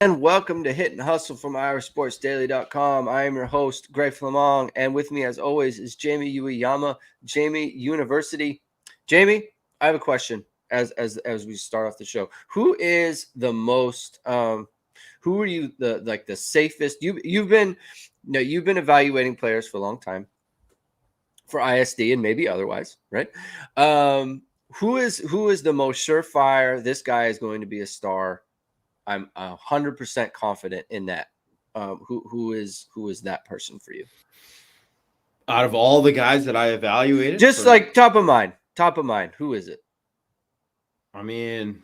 And welcome to Hit and Hustle from IrishSportsDaily.com. I am your host, Greg Flammang, and with me, as always, is Jamie Uyeyama, Jamie University. Jamie, I have a question as we start off the show. Who is the most? Who are you the safest? You've been evaluating players for a long time for ISD and maybe otherwise, right? Who is the most surefire? This guy is going to be a star. I'm 100% confident in that. Who is that person for you? Out of all the guys that I evaluated, Just like top of mind. Who is it? I mean,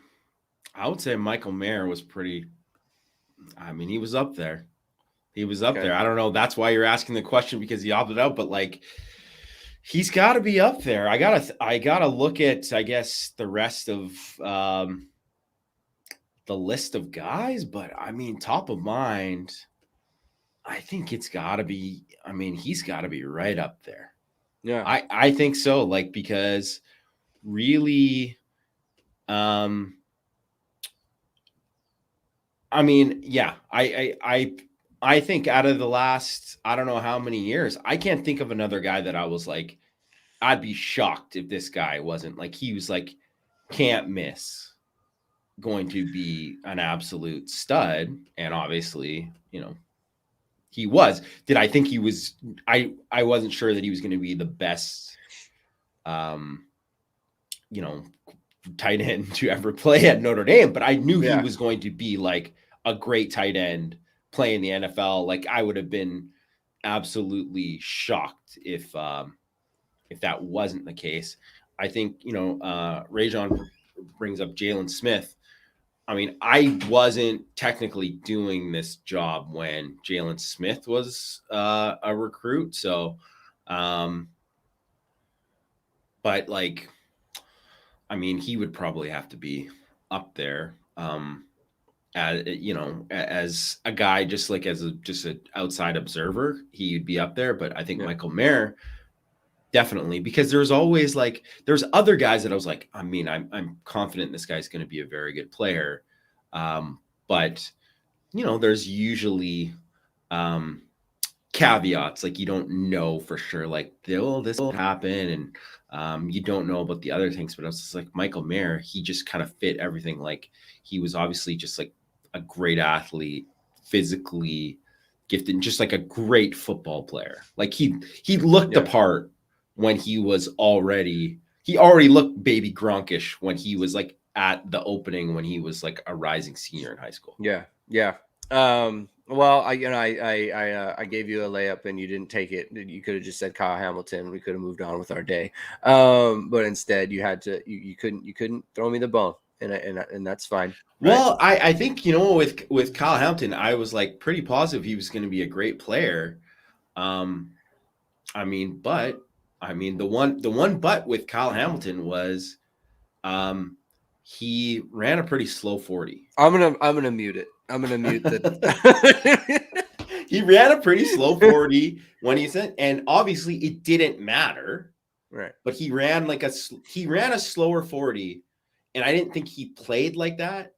I would say Michael Mayer was pretty. I mean, he was up there. He was up there. I don't know. That's why you're asking the question because he opted out, but like, he's got to be up there. I gotta look at, I guess, the rest of the list of guys, but I mean, top of mind, I think it's got to be. I mean, he's got to be right up there. Yeah, I think so. Like because really, I mean, yeah, I think out of the last, I don't know how many years, I can't think of another guy that I was like, I'd be shocked if this guy wasn't like, he was like, can't miss, going to be an absolute stud. And obviously, he was. Did I think he was? I wasn't sure that he was going to be the best, um, you know, tight end to ever play at Notre Dame, but I knew he was going to be like a great tight end playing the NFL. Like I would have been absolutely shocked if that wasn't the case. I think Rajon brings up Jalen Smith. I mean, I wasn't technically doing this job when Jalen Smith was a recruit, so but like, I mean, he would probably have to be up there. As a guy, just like as just an outside observer, he'd be up there. But I think Michael Mayer definitely, because there's always like there's other guys that I was like, I mean, I'm confident this guy's going to be a very good player, but there's usually caveats, like you don't know for sure, like this will happen, and you don't know about the other things. But I was just like Michael Mayer, he just kind of fit everything. Like he was obviously just like a great athlete, physically gifted, and just like a great football player. Like he looked the part when he already looked baby Gronkish when he was like at the opening when he was like a rising senior in high school. Yeah. Well, I gave you a layup and you didn't take it. You could have just said Kyle Hamilton. We could have moved on with our day. But instead, you had to. You couldn't throw me the bone, and that's fine. Right? Well, I think with Kyle Hamilton, I was like pretty positive he was going to be a great player. I mean, the one but with Kyle Hamilton was, he ran a pretty slow 40. I'm gonna mute it. I'm gonna mute the. He ran a pretty slow 40 when he said, and obviously it didn't matter, right? But he ran a slower 40, and I didn't think he played like that,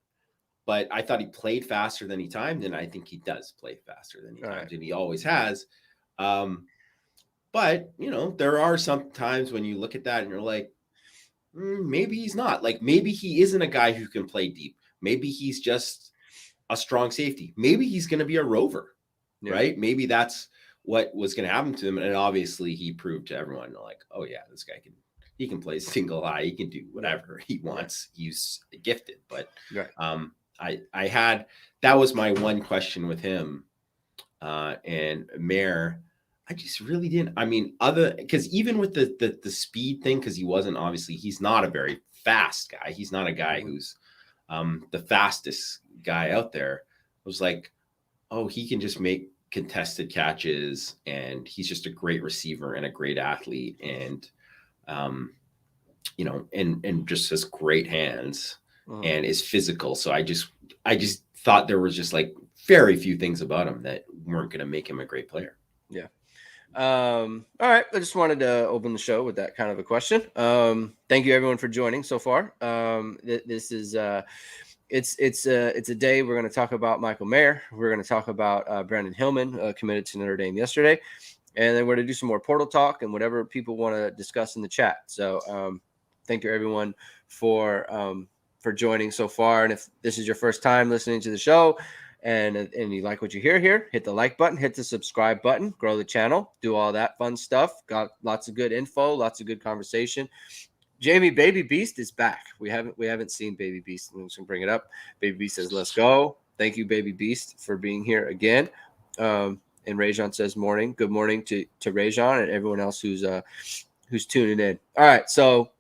but I thought he played faster than he timed, and I think he does play faster than he timed, and he always has. But there are some times when you look at that and you're like, maybe he's not. Like maybe he isn't a guy who can play deep. Maybe he's just a strong safety. Maybe he's going to be a rover, right? Maybe that's what was going to happen to him. And obviously he proved to everyone like, oh yeah, this guy can play single high. He can do whatever he wants. He's gifted. But that was my one question with him. And Mayer, I just really didn't. I mean, because even with the speed thing, because he's not a very fast guy. He's not a guy who's the fastest guy out there. I was like, oh, he can just make contested catches, and he's just a great receiver and a great athlete, and and just has great hands and is physical. So I just thought there was just like very few things about him that weren't going to make him a great player. Yeah. All right. I just wanted to open the show with that kind of a question. Thank you everyone for joining so far. This is it's a day we're going to talk about Michael Mayer. We're going to talk about Brandyn Hillman, committed to Notre Dame yesterday, and then we're going to do some more portal talk and whatever people want to discuss in the chat. So thank you everyone for joining so far. And if this is your first time listening to the show, and you like what you hear here, hit the like button, hit the subscribe button, grow the channel, do all that fun stuff. Got lots of good info, lots of good conversation. Jamie, Baby Beast is back. We haven't seen Baby Beast. I'm just gonna bring it up. Baby Beast says, "Let's go." Thank you, Baby Beast, for being here again. And Rajon says, "Morning." Good morning to Rajon and everyone else who's tuning in. All right, so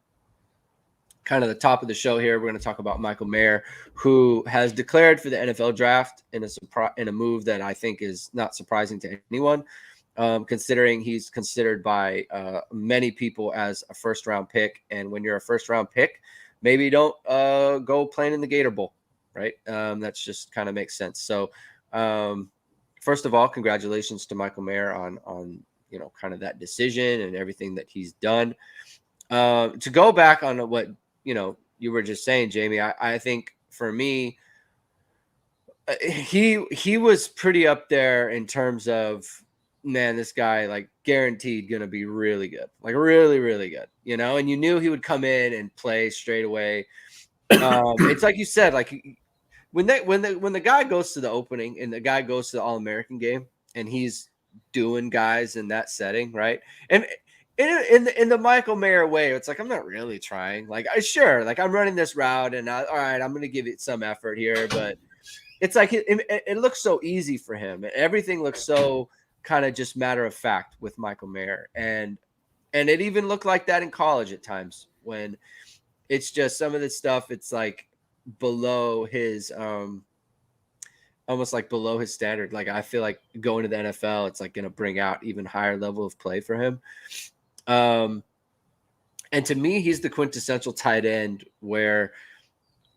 kind of the top of the show here, we're going to talk about Michael Mayer, who has declared for the NFL draft in a move that I think is not surprising to anyone, considering he's considered by many people as a first-round pick. And when you're a first-round pick, maybe don't go playing in the Gator Bowl, right? That's just kind of makes sense. So, first of all, congratulations to Michael Mayer on kind of that decision and everything that he's done. To go back on what you were just saying, Jamie, I think for me, he was pretty up there in terms of, man, this guy like guaranteed going to be really good, like really, really good, and you knew he would come in and play straight away. It's like you said, like when the guy goes to the opening and the guy goes to the All-American game and he's doing guys in that setting, right? And in the Michael Mayer way, it's like, I'm not really trying. Like, I'm running this route, and all right, I'm going to give it some effort here, but it's like it looks so easy for him. Everything looks so kind of just matter of fact with Michael Mayer, and it even looked like that in college at times when it's just some of the stuff. It's like below his almost like below his standard. Like, I feel like going to the NFL, it's like going to bring out even higher level of play for him. And to me, he's the quintessential tight end where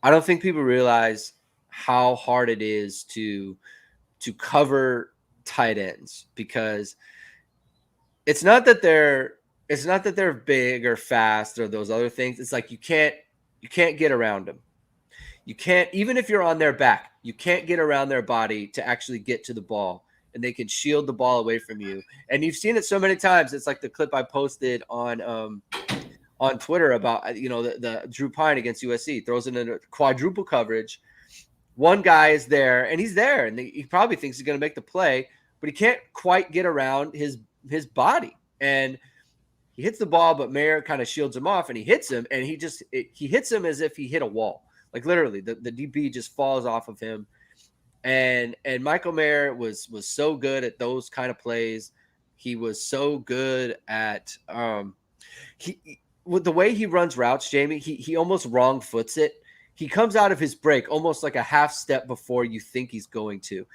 I don't think people realize how hard it is to cover tight ends, because it's not that they're big or fast or those other things. It's like you can't get around them. You can't, even if you're on their back, you can't get around their body to actually get to the ball, and they can shield the ball away from you. And you've seen it so many times. It's like the clip I posted on Twitter about, the Drew Pine against USC, throws in a quadruple coverage. One guy is there, and he's there, and he probably thinks he's going to make the play, but he can't quite get around his body. And he hits the ball, but Mayer kind of shields him off, and he hits him, and he hits him as if he hit a wall. Like, literally, the DB just falls off of him. And Michael Mayer was so good at those kind of plays. He was so good at with the way he runs routes, Jamie. He almost wrong foots it. He comes out of his break almost like a half step before you think he's going to.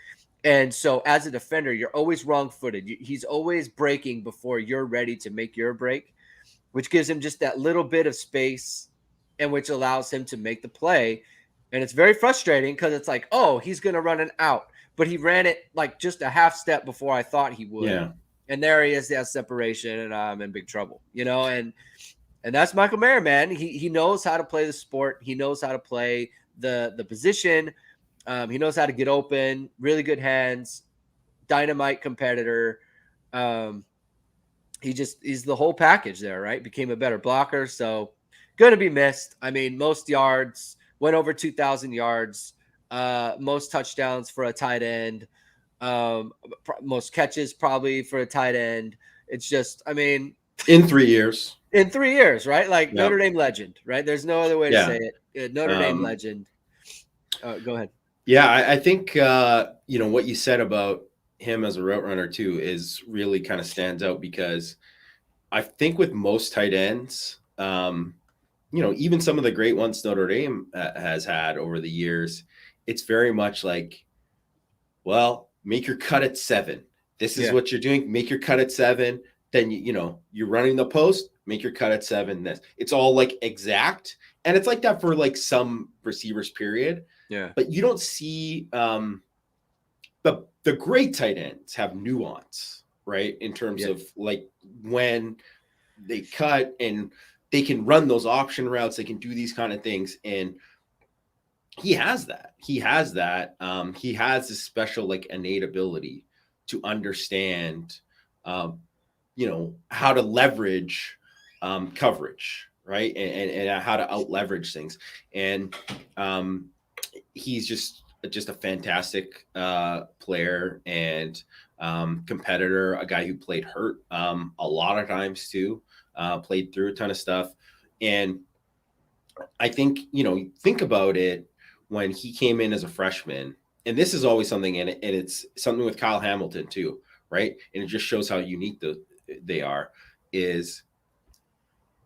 And so as a defender, you're always wrong footed. He's always breaking before you're ready to make your break, which gives him just that little bit of space and which allows him to make the play. And it's very frustrating because it's like, oh, he's going to run an out, but he ran it like just a half step before I thought he would. Yeah. And there he is, that separation, and I'm in big trouble, and that's Michael Mayer, man. He knows how to play the sport. He knows how to play the position. He knows how to get open, really good hands, dynamite competitor. He's the whole package there, right? Became a better blocker. So going to be missed. I mean, most yards, went over 2,000 yards, most touchdowns for a tight end, most catches probably for a tight end. It's just, I mean, in 3 years. In 3 years, right? Like, yep. Notre Dame legend, right? There's no other way to say it. Notre Dame legend. Go ahead. Yeah, I think, what you said about him as a route runner too is really kind of stands out, because I think with most tight ends, even some of the great ones Notre Dame has had over the years, it's very much like, well, make your cut at 7. This is what you're doing. Make your cut at 7. Then, you're running the post, make your cut at 7. It's all like exact. And it's like that for like some receivers, period. Yeah. But you don't see the great tight ends have nuance, right? In terms of like when they cut and they can run those option routes, they can do these kind of things. And he has that. He has that. He has this special like innate ability to understand, how to leverage coverage, right, and how to out leverage things. And he's just a fantastic player and competitor. A guy who played hurt a lot of times too. Played through a ton of stuff, and I think think about it when he came in as a freshman, and this is always something, and it's something with Kyle Hamilton too, right? And it just shows how unique they are. Is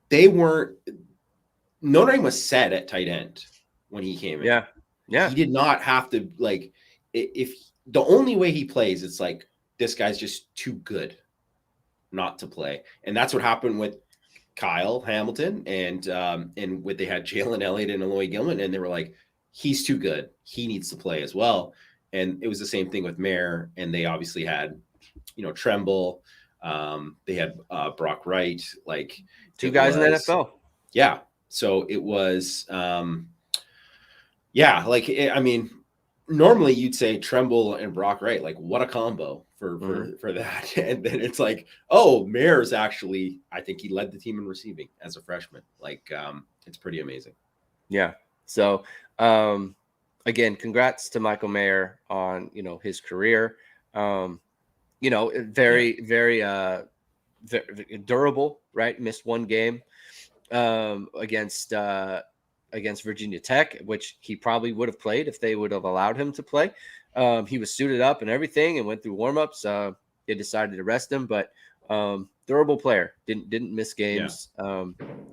they weren't Notre Dame was set at tight end when he came in. Yeah. He did not have to if the only way he plays, it's like this guy's just too good not to play, and that's what happened with Kyle Hamilton and what they had Jalen Elliott and Eloy Gilman, and they were like, he's too good. He needs to play as well. And it was the same thing with Mayer, and they obviously had, Tremble. They had Brock Wright, like two guys in the NFL. Yeah. So it was, normally you'd say Tremble and Brock Wright, like what a combo for that. And then it's like, oh, Mayer's actually, I think he led the team in receiving as a freshman. Like, it's pretty amazing. Yeah. So, again, congrats to Michael Mayer on, his career. Very, very durable, right? Missed one game against Virginia Tech, which he probably would have played if they would have allowed him to play. He was suited up and everything and went through warmups. They decided to rest him, but durable player, didn't miss games,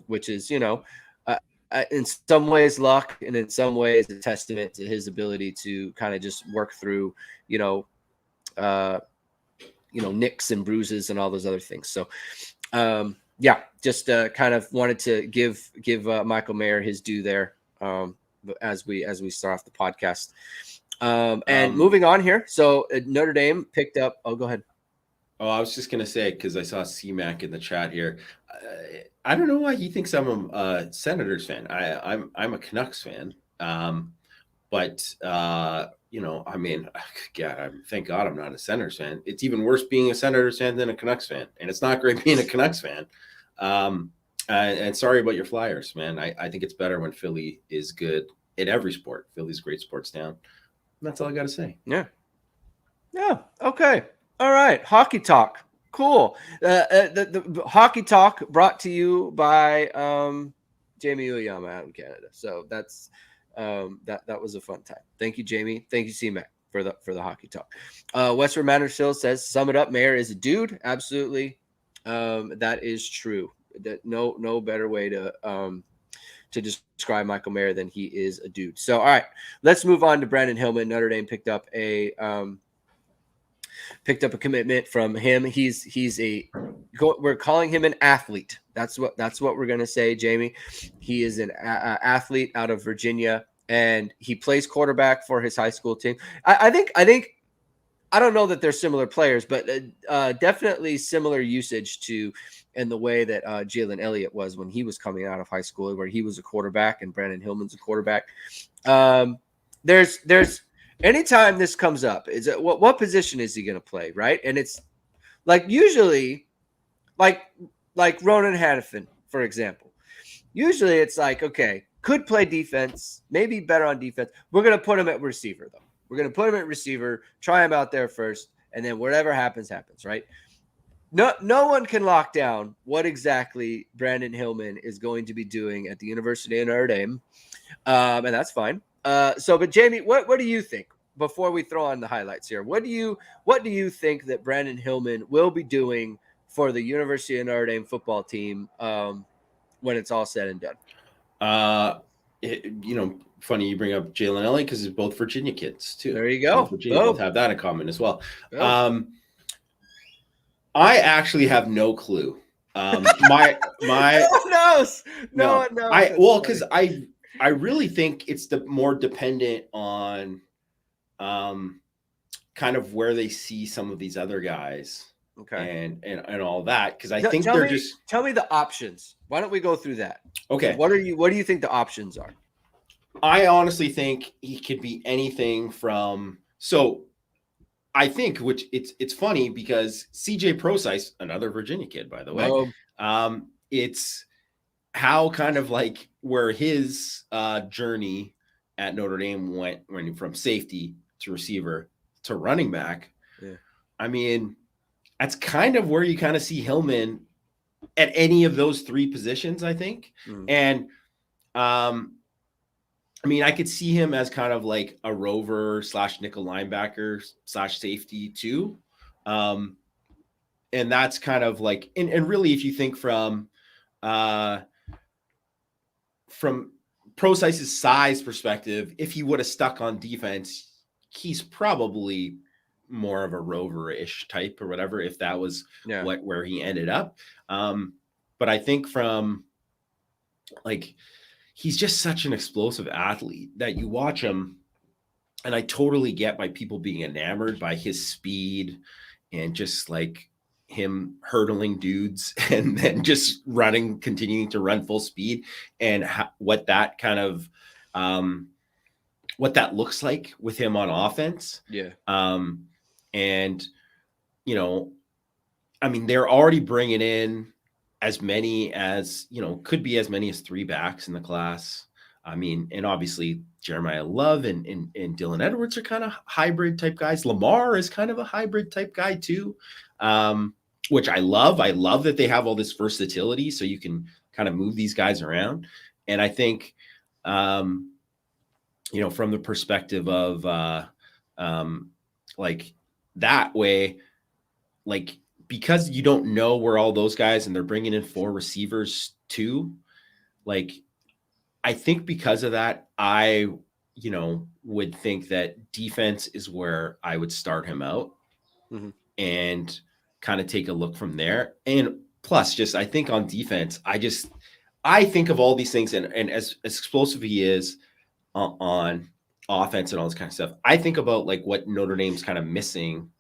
which is, in some ways luck, and in some ways a testament to his ability to kind of just work through, nicks and bruises and all those other things. So, just kind of wanted to give Michael Mayer his due there as we start off the podcast. And moving on here. So Notre Dame picked up. Oh, go ahead. Oh, I was just going to say, because I saw C-Mac in the chat here. I don't know why he thinks I'm a Senators fan. I'm a Canucks fan. But I mean, God, thank God I'm not a Senators fan. It's even worse being a Senators fan than a Canucks fan. And it's not great being a Canucks fan. And sorry about your Flyers, man. I think it's better when Philly is good in every sport. Philly's a great sports town. That's all I got to say. Yeah. Okay. All right. Hockey talk. Cool. The hockey talk brought to you by Jamie Uyeyama out in Canada. So that's that was a fun time. Thank you, Jamie. Thank you, C-Mac, for the hockey talk. Westward Mandersfield says, sum it up, Mayer is a dude. Absolutely. That is true. That no better way to describe Michael Mayer than he is a dude. So, all right, let's move on to Brandyn Hillman. Notre Dame picked up a commitment from him. We're calling him an athlete. That's what we're going to say, Jamie. He is an athlete out of Virginia, and he plays quarterback for his high school team. I think I don't know that they're similar players, but definitely similar usage to in the way that Jalen Elliott was when he was coming out of high school, where he was a quarterback and Brandyn Hillman's a quarterback. There's anytime this comes up, is it what position is he going to play, right? And it's like usually, like Ronan Hannafin, for example. Usually it's like, okay, could play defense, maybe better on defense. We're going to put him at receiver, though. We're going to put him at receiver, try him out there first, and then whatever happens, right? No one can lock down what exactly Brandyn Hillman is going to be doing at the University of Notre Dame, and that's fine. But Jamie, what do you think? Before we throw on the highlights here, what do you think that Brandyn Hillman will be doing for the University of Notre Dame football team when it's all said and done? Funny you bring up Jalen Elliott because it's both Virginia kids too. There you go. Virginia both have that in common as well. I actually have no clue. My no one knows. No one knows. Because I really think it's more dependent on kind of where they see some of these other guys. Okay. And all that, because I think tell me the options. Why don't we go through that? Okay. What do you think the options are? I honestly think he could be anything from. So I think, which it's funny because CJ Procise, another Virginia kid, by the way, Well, it's how kind of like where his journey at Notre Dame went when from safety to receiver to running back. yeah. I mean, that's kind of where you kind of see Hillman at any of those three positions, I think. Mm. And I mean, I could see him as kind of like a rover / nickel linebacker / safety too. Um, and that's kind of like, and really, if you think from Prosize's size perspective, if he would have stuck on defense, he's probably more of a rover-ish type or whatever, if that was where he ended up. But I think from like, he's just such an explosive athlete that you watch him, and I totally get why people being enamored by his speed and just like him hurdling dudes and then just continuing to run full speed, and what that kind of what that looks like with him on offense. Yeah. And you know, I mean, they're already bringing in as many as, could be as many as 3 backs in the class. I mean, and obviously Jeremiah Love and Dylan Edwards are kind of hybrid type guys. Lamar is kind of a hybrid type guy too, which I love. I love that they have all this versatility so you can kind of move these guys around. And I think, from the perspective of like that way, like, because you don't know where all those guys, and they're bringing in 4 receivers too, like, I think because of that, I, would think that defense is where I would start him out and kind of take a look from there. And plus, just I think on defense, I think of all these things, and as explosive he is on offense and all this kind of stuff, I think about like what Notre Dame's kind of missing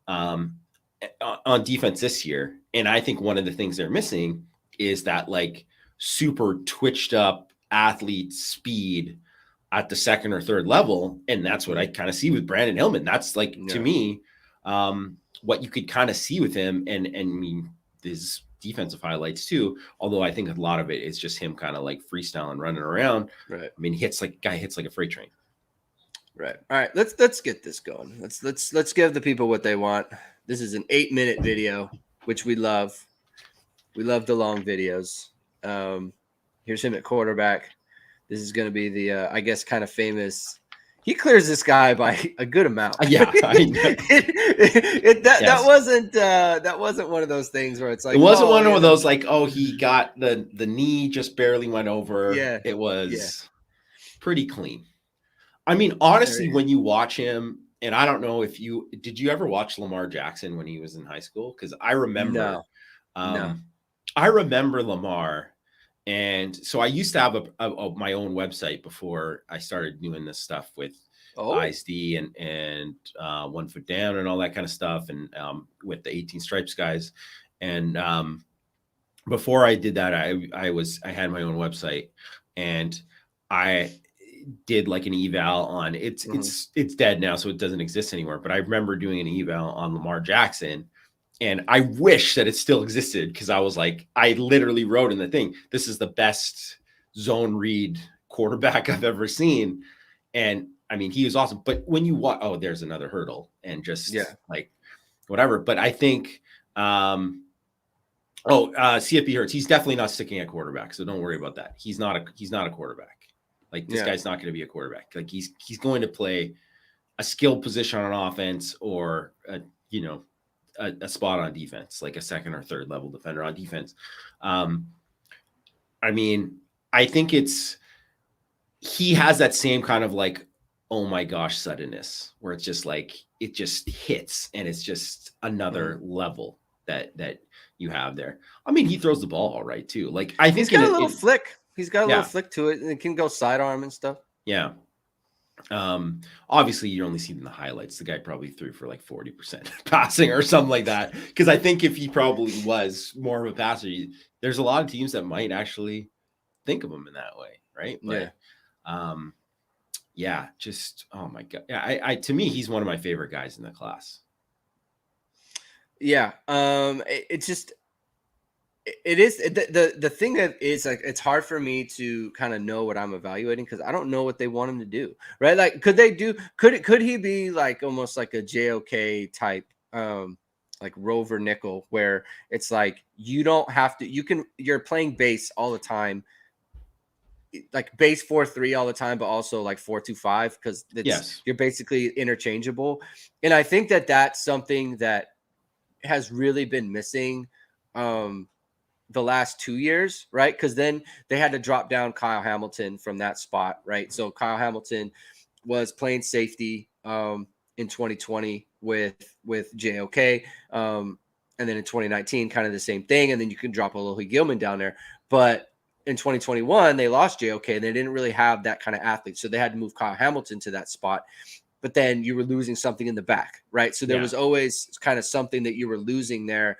on defense this year. And I think one of the things they're missing is that like super twitched up athlete speed at the second or third level. And that's what I kind of see with Brandyn Hillman. That's like, to me, what you could kind of see with him, and I mean, his defensive highlights too, although I think a lot of it is just him kind of like freestyling, running around. Right. I mean, guy hits like a freight train. Right. All right. Let's get this going. Let's give the people what they want. This is an 8-minute video, which we love. We love the long videos. Here's him at quarterback. This is going to be the, I guess, kind of famous. He clears this guy by a good amount. Yeah, I know. That wasn't one of those things where it's like, it wasn't one of those like, oh, he got the knee just barely went over. Yeah, it was pretty clean. I mean, honestly, when you watch him, and I don't know if did you ever watch Lamar Jackson when he was in high school? Because I remember, no. I remember Lamar. And so I used to have my own website before I started doing this stuff with ISD and 1 Foot Down and all that kind of stuff, and with the 18 Stripes guys. And before I did that, I had my own website, and I did like an eval on it's dead now, so it doesn't exist anymore. But I remember doing an eval on Lamar Jackson. And I wish that it still existed, because I was like, I literally wrote in the thing, this is the best zone read quarterback I've ever seen. And I mean, he was awesome. But when you watch, there's another hurdle, and just like whatever. But I think, CFP Hurts, he's definitely not sticking at quarterback. So don't worry about that. He's not a quarterback. Like, this guy's not going to be a quarterback. Like, he's going to play a skilled position on offense, or a spot on defense, like a second or third level defender on defense. I mean, I think he has that same kind of like, oh my gosh, suddenness, where it's just like, it just hits, and it's just another level that you have there. I mean, he throws the ball all right too. Like, I think he's got a little flick. He's got a little flick to it, and it can go sidearm and stuff. Yeah. Obviously you only see in the highlights, the guy probably threw for like 40% passing or something like that, because I think if he probably was more of a passer, there's a lot of teams that might actually think of him in that way, right? But Yeah, just oh my god. Yeah, I to me, he's one of my favorite guys in the class. Yeah. It's just it is the thing that is like it's hard for me to kind of know what I'm evaluating because I don't know what they want him to do, right? Like, could he be like almost like a JOK type, like rover nickel, where it's like you don't have to, you're playing base all the time, like base 4-3 all the time, but also like 4-2-5 because Yes. you're basically interchangeable, and I think that that's something that has really been missing. The last 2 years, right? Because then they had to drop down Kyle Hamilton from that spot, right? So Kyle Hamilton was playing safety in 2020 with JOK, and then in 2019, kind of the same thing. And then you can drop a little Gilman down there, but in 2021 they lost JOK and they didn't really have that kind of athlete, so they had to move Kyle Hamilton to that spot. But then you were losing something in the back, right? So there was always kind of something that you were losing there.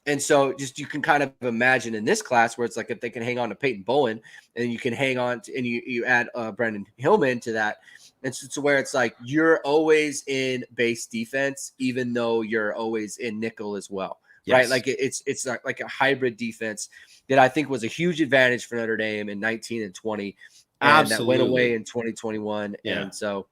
And so just you can kind of imagine in this class where it's like if they can hang on to Peyton Bowen and you can hang on to, and you add Brandyn Hillman to that. And so it's where it's like you're always in base defense, even though you're always in nickel as well. Yes. Right. Like it's like a hybrid defense that I think was a huge advantage for Notre Dame in 19 and 20. And Absolutely. that went away in 2021. Yeah. And so,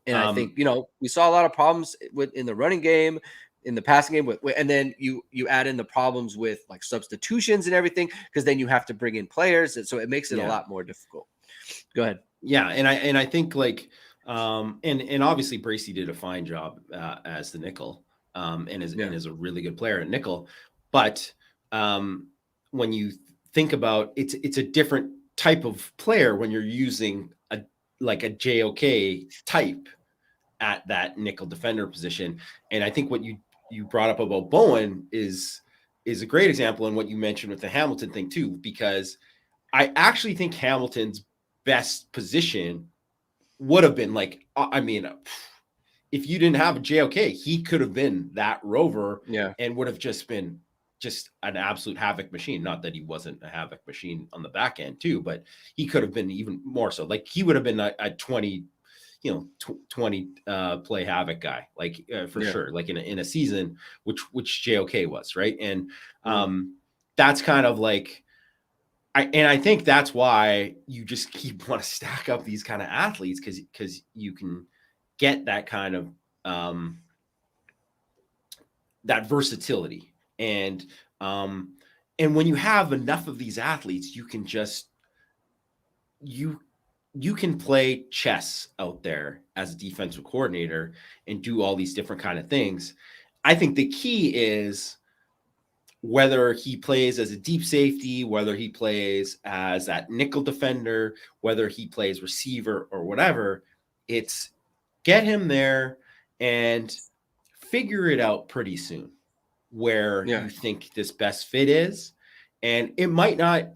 and I think, we saw a lot of problems in the running game, in the passing game, and then you add in the problems with like substitutions and everything, because then you have to bring in players, and so it makes it a lot more difficult. Go ahead. Yeah, and I think like and obviously Bracey did a fine job as the nickel, and is a really good player at nickel, but when you think about it's a different type of player when you're using a JOK type at that nickel defender position. And I think what you brought up about Bowen is a great example, and what you mentioned with the Hamilton thing too, because I actually think Hamilton's best position would have been like, I mean, if you didn't have a JOK, he could have been that rover, and would have just been an absolute havoc machine. Not that he wasn't a havoc machine on the back end too, but he could have been even more so. Like he would have been a 20 play havoc guy, like for sure, like in a season, which JOK was, right? And that's kind of like, I think that's why you just want to stack up these kind of athletes, because you can get that kind of that versatility, and when you have enough of these athletes, you can just you can play chess out there as a defensive coordinator and do all these different kind of things. I think the key is whether he plays as a deep safety, whether he plays as that nickel defender, whether he plays receiver or whatever, it's get him there and figure it out pretty soon where you think this best fit is. And it might not,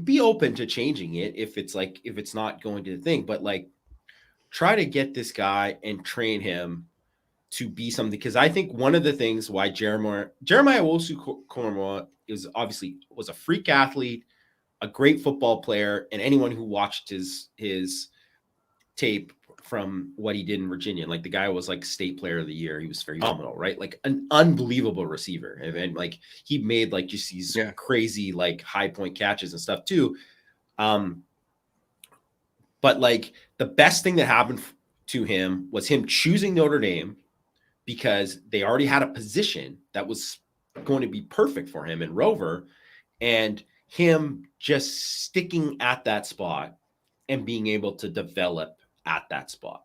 be open to changing it if it's not going to the thing, but like try to get this guy and train him to be something. Because I think one of the things why Jeremiah Owusu-Koramoah was a freak athlete, a great football player, and anyone who watched his tape from what he did in Virginia, like the guy was like state player of the year. He was phenomenal, right? Like an unbelievable receiver. And like he made like just these crazy like high point catches and stuff too. But like the best thing that happened to him was him choosing Notre Dame, because they already had a position that was going to be perfect for him in rover, and him just sticking at that spot and being able to develop at that spot.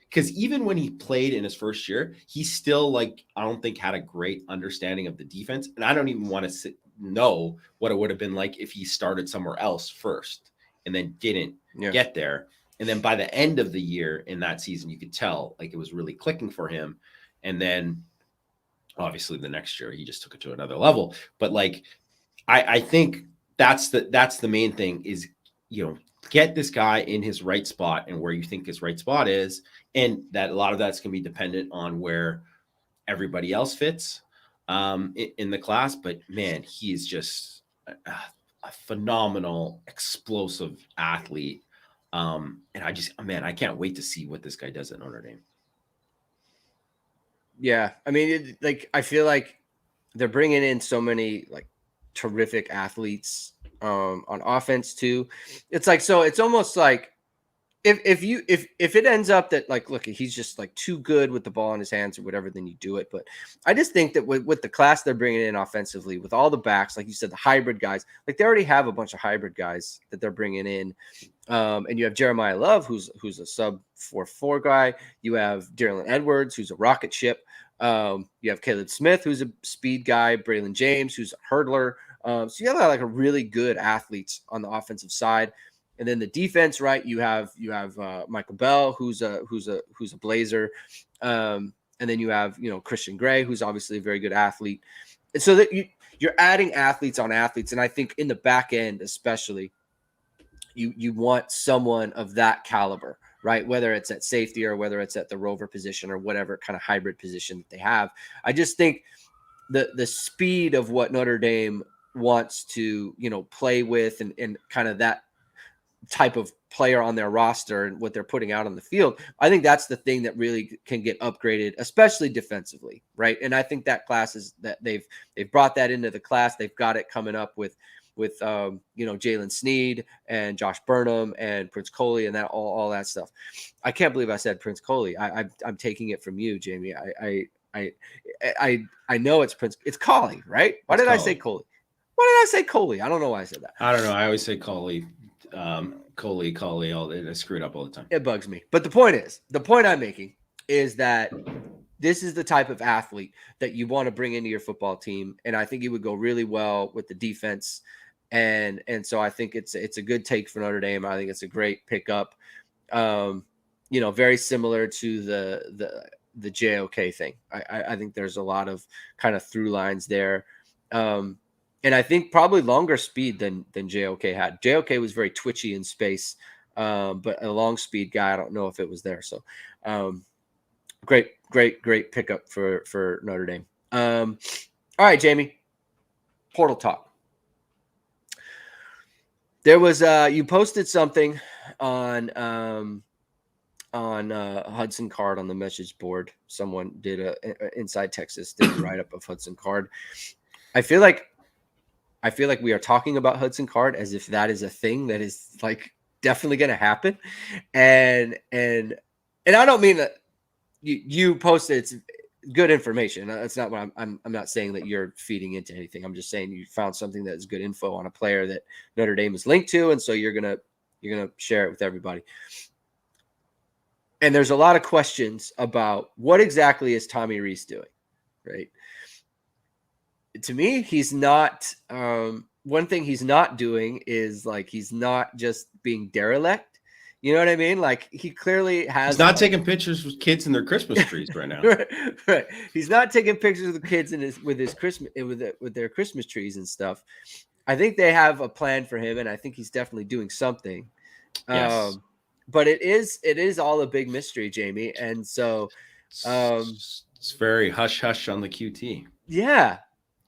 Because even when he played in his first year, he still, like, I don't think had a great understanding of the defense. And I don't even want to know what it would have been like if he started somewhere else first and then didn't get there. And then by the end of the year in that season, you could tell like it was really clicking for him. And then obviously the next year he just took it to another level. But like, I think that's the main thing is, get this guy in his right spot and where you think his right spot is. And that a lot of that's going to be dependent on where everybody else fits in the class. But man, he is just a phenomenal, explosive athlete. And I can't wait to see what this guy does at Notre Dame. Yeah, I mean, I feel like they're bringing in so many like terrific athletes on offense too. It's like, so it's almost like if it ends up that, like, look, he's just like too good with the ball in his hands or whatever, then you do it. But I just think that with the class they're bringing in offensively, with all the backs, like you said, the hybrid guys, like they already have a bunch of hybrid guys that they're bringing in. And you have Jeremiah Love, who's a sub 4.4 guy. You have Darylin Edwards, who's a rocket ship. You have Caleb Smith, who's a speed guy. Braylon James, who's a hurdler. So you have like a really good athletes on the offensive side. And then the defense, right? You have Michael Bell, who's a Blazer, and then you have Christian Gray, who's obviously a very good athlete. And so that you're adding athletes on athletes, and I think in the back end, especially, you want someone of that caliber, right? Whether it's at safety or whether it's at the rover position or whatever kind of hybrid position that they have. I just think the speed of what Notre Dame wants to play with and kind of that type of player on their roster and what they're putting out on the field, I think that's the thing that really can get upgraded, especially defensively, right? And I think that class is that they've brought that into the class. They've got it coming up with Jalen Sneed and Josh Burnham and Prince Coley and that all that stuff. I can't believe I said Prince Coley. I'm taking it from you, Jamie. I know it's Prince. It's Coley, right? Why did I say Coley? Why did I say Coley? I don't know why I said that. I don't know. I always say Coley. Coley, I screw it up all the time. It bugs me. But the point I'm making is that this is the type of athlete that you want to bring into your football team. And I think he would go really well with the defense. And so I think it's a good take for Notre Dame. I think it's a great pickup. Very similar to the JOK thing. I think there's a lot of kind of through lines there. And I think probably longer speed than JOK had. JOK was very twitchy in space, but a long speed guy, I don't know if it was there. So great pickup for Notre Dame. All right, Jamie, portal talk. There was you posted something on Hudson Card on the message board. Someone did Inside Texas did a write up of Hudson Card. I feel like we are talking about Hudson Card as if that is a thing that is like definitely going to happen. And I don't mean that you posted it's good information. That's not what I'm not saying that you're feeding into anything. I'm just saying you found something that is good info on a player that Notre Dame is linked to. And so you're going to share it with everybody. And there's a lot of questions about what exactly is Tommy Rees doing, right? To me, he's not one thing he's not doing is like he's not just being derelict. You know what I mean? Like he clearly has. He's not taking pictures with kids in their Christmas trees right now. Right. He's not taking pictures of the kids with their Christmas trees and stuff. I think they have a plan for him, and I think he's definitely doing something. Yes. But it is all a big mystery, Jamie, and so it's very hush on the QT. Yeah.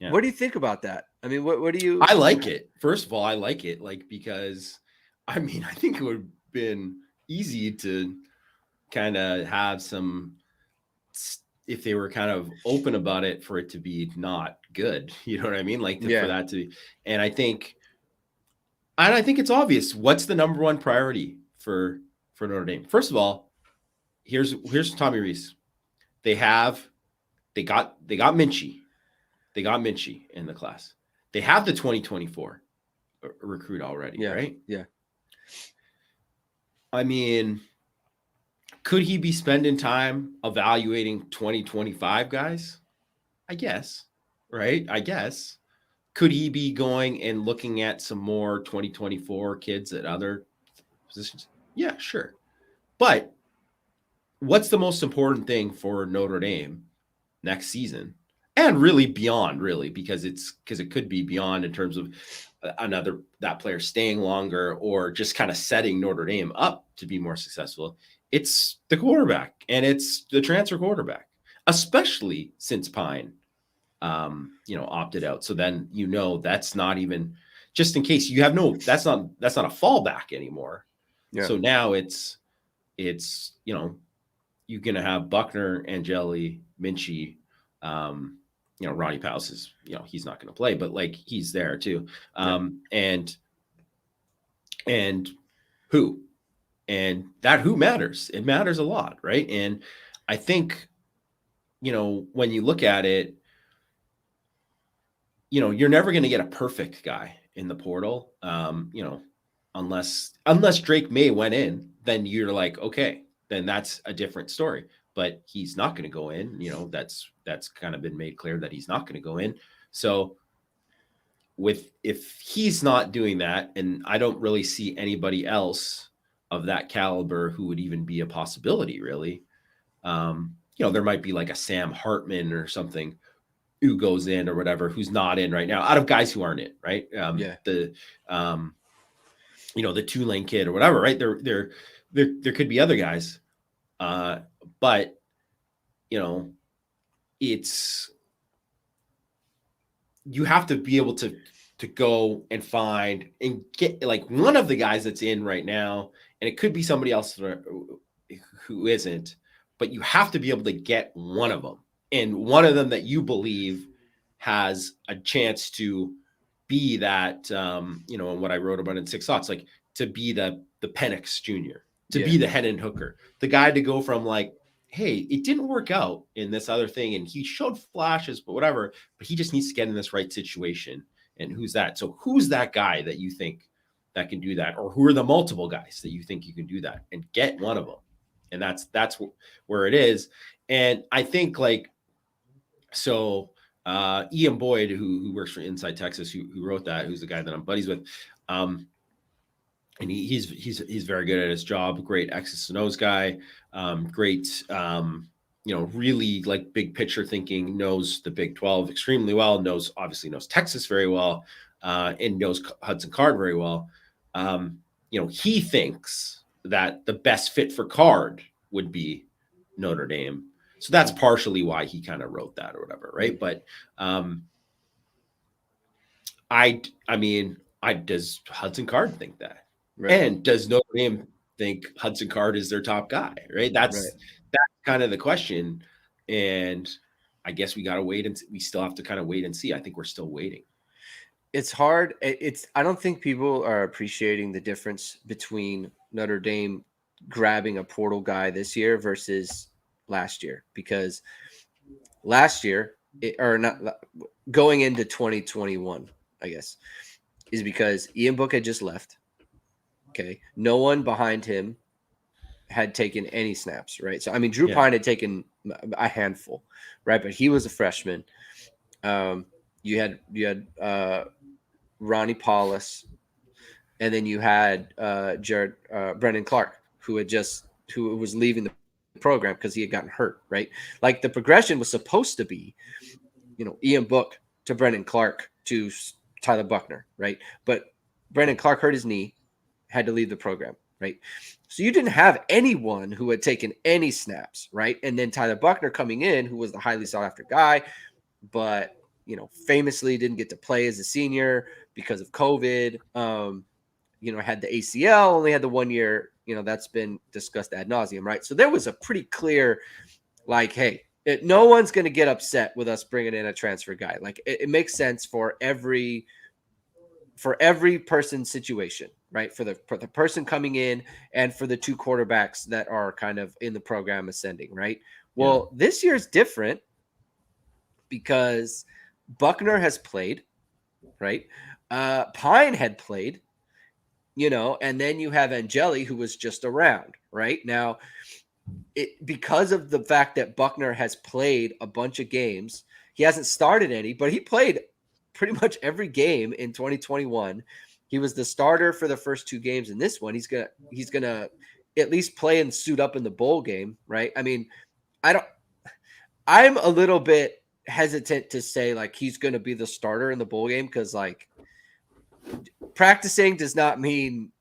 What do you think about that? I mean, what do you? I like it. First of all, I like it, because I mean, I think it would have been easy to kind of have some, if they were kind of open about it, for it to be not good. You know what I mean? Like for that to be, and I think it's obvious. What's the number one priority for Notre Dame? First of all, here's Tommy Rees. They got Minchie. They got Minchie in the class. They have the 2024 recruit already, right? Yeah. I mean, could he be spending time evaluating 2025 guys? I guess, right? I guess. Could he be going and looking at some more 2024 kids at other positions? Yeah, sure. But what's the most important thing for Notre Dame next season? And really beyond, because it could be beyond in terms of that player staying longer or just kind of setting Notre Dame up to be more successful. It's the quarterback, and it's the transfer quarterback, especially since Pine, opted out. So then, that's not even just in case you have that's not a fallback anymore. Yeah. So now it's you're going to have Buckner, Angeli, Minchie, Ronnie Powell is, he's not going to play, but like he's there too. And who, and that who matters. It matters a lot. Right. And I think, when you look at it, you're never going to get a perfect guy in the portal. Unless Drake May went in, then you're like, okay, then that's a different story. But he's not going to go in. That's kind of been made clear that he's not going to go in. So if he's not doing that, and I don't really see anybody else of that caliber who would even be a possibility, really. There might be like a Sam Hartman or something who goes in or whatever, who's not in right now, out of guys who aren't in, right? The Tulane kid or whatever, right? There could be other guys, but it's, you have to be able to go and find and get like one of the guys that's in right now, and it could be somebody else who isn't, but you have to be able to get one of them, and one of them that you believe has a chance to be that, and what I wrote about in 6 Thoughts, like to be the Penix Jr., to be the Hendon Hooker, the guy to go from like, hey, it didn't work out in this other thing, and he showed flashes, but whatever, but he just needs to get in this right situation. And who's that? So who's that guy that you think that can do that? Or who are the multiple guys that you think you can do that? And get one of them. And that's where it is. And I think like, so Ian Boyd, who works for Inside Texas, who wrote that, who's the guy that I'm buddies with, and he's very good at his job. Great X's and O's guy. Great, really like big picture thinking. Knows the Big 12 extremely well. Obviously knows Texas very well, and knows Hudson Card very well. He thinks that the best fit for Card would be Notre Dame. So that's partially why he kind of wrote that or whatever, right? But does Hudson Card think that? Right. And does Notre Dame think Hudson Card is their top guy? Right. That's kind of the question. And I guess we got to wait, and we still have to kind of wait and see. I think we're still waiting. It's hard. I don't think people are appreciating the difference between Notre Dame grabbing a portal guy this year versus last year, because last year, going into 2021, I guess, is because Ian Book had just left. Okay. No one behind him had taken any snaps, right? So, I mean, Drew Pine had taken a handful, right? But he was a freshman. You had Ronnie Paulus, and then you had Brandyn Clark, who was leaving the program because he had gotten hurt, right? Like the progression was supposed to be, Ian Book to Brandyn Clark to Tyler Buckner, right? But Brandyn Clark hurt his knee, had to leave the program, right? So you didn't have anyone who had taken any snaps, right? And then Tyler Buckner coming in, who was the highly sought after guy, but famously didn't get to play as a senior because of COVID. Had the ACL, only had the 1 year. That's been discussed ad nauseum, right? So there was a pretty clear, like, hey, no one's going to get upset with us bringing in a transfer guy. Like it makes sense for every person's situation, right? For the person coming in and for the two quarterbacks that are kind of in the program ascending, right? Well, this year's different because Buckner has played, right? Pine had played, and then you have Angeli, who was just around, right? Now, because of the fact that Buckner has played a bunch of games, he hasn't started any, but he played pretty much every game in 2021. He was the starter for the first 2 games in this one. He's gonna at least play and suit up in the bowl game, right? I mean, I'm a little bit hesitant to say like he's gonna be the starter in the bowl game, because like practicing does not mean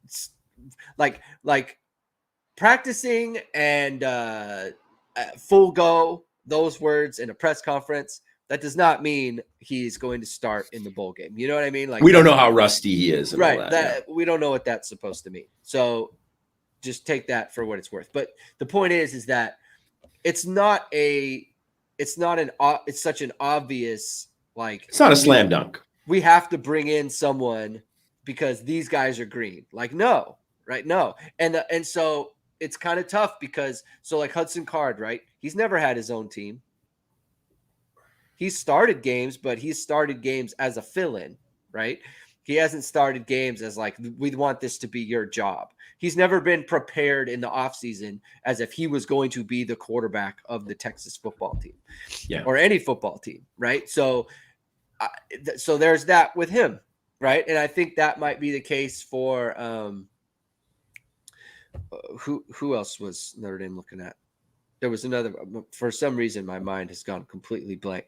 like practicing and full go, those words in a press conference That does not mean he's going to start in the bowl game. You know what I mean? Like we don't know how rusty he is, and right? all that. We don't know what that's supposed to mean. So just take that for what it's worth. But the point is that it's such an obvious, like, It's not a slam dunk. We have to bring in someone because these guys are green. Like, no, right? No. And so it's kind of tough because like Hudson Card, right? He's never had his own team. He's started games, but he's started games as a fill-in, right? He hasn't started games as like, we want this to be your job. He's never been prepared in the offseason as if he was going to be the quarterback of the Texas football team, or any football team, right? So there's that with him, right? And I think that might be the case for who else was Notre Dame looking at? There was another. For some reason, my mind has gone completely blank.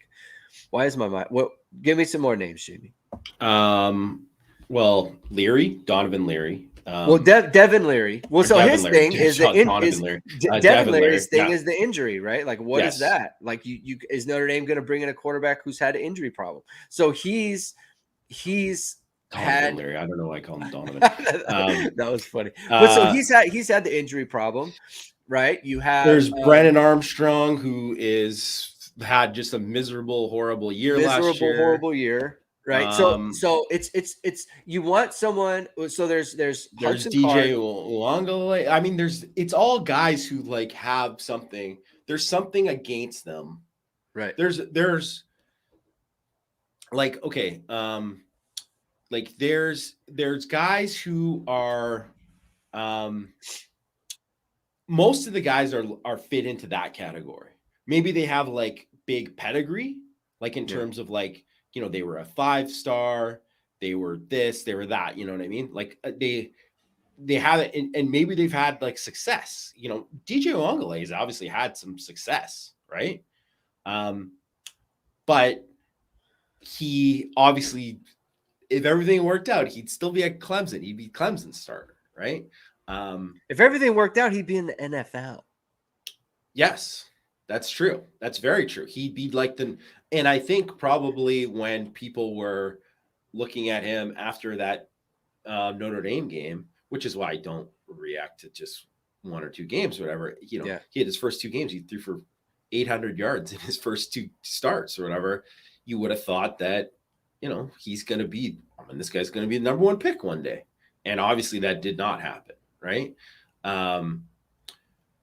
Why is my mind? Well, give me some more names, Jamie. Well, Donovan Leary. Devin Leary. Well, so Devin his Leary. thing is Devin Leary's thing is the injury, right? Like, what is that? Like, you is Notre Dame going to bring in a quarterback who's had an injury problem? So he's Donovan Leary. I don't know why I call him Donovan. That was funny. But so he's had the injury problem, right? You have there's Brandon Armstrong, who had just a horrible year last year. Horrible year. Right. So it's you want someone. So there's DJ Uyeyama. I mean, it's all guys who like have something. There's something against them. Right. There's like, okay. Like there's guys who are, most of the guys are fit into that category. Maybe they have like big pedigree, like in terms of like, you know, they were a 5-star, they were this, they were that, you know what I mean? Like they have it, and maybe they've had like success. You know, DJ Uyeyama has obviously had some success, right? But he obviously, if everything worked out, he'd still be at Clemson. He'd be Clemson's starter, right? If everything worked out, he'd be in the NFL. Yes, that's true. That's very true. He'd be like and I think probably when people were looking at him after that Notre Dame game, which is why I don't react to just one or two games, or whatever, you know, he had his first 2 games, he threw for 800 yards in his first 2 starts or whatever. You would have thought that, you know, this guy's going to be the number 1 pick one day. And obviously that did not happen. Right.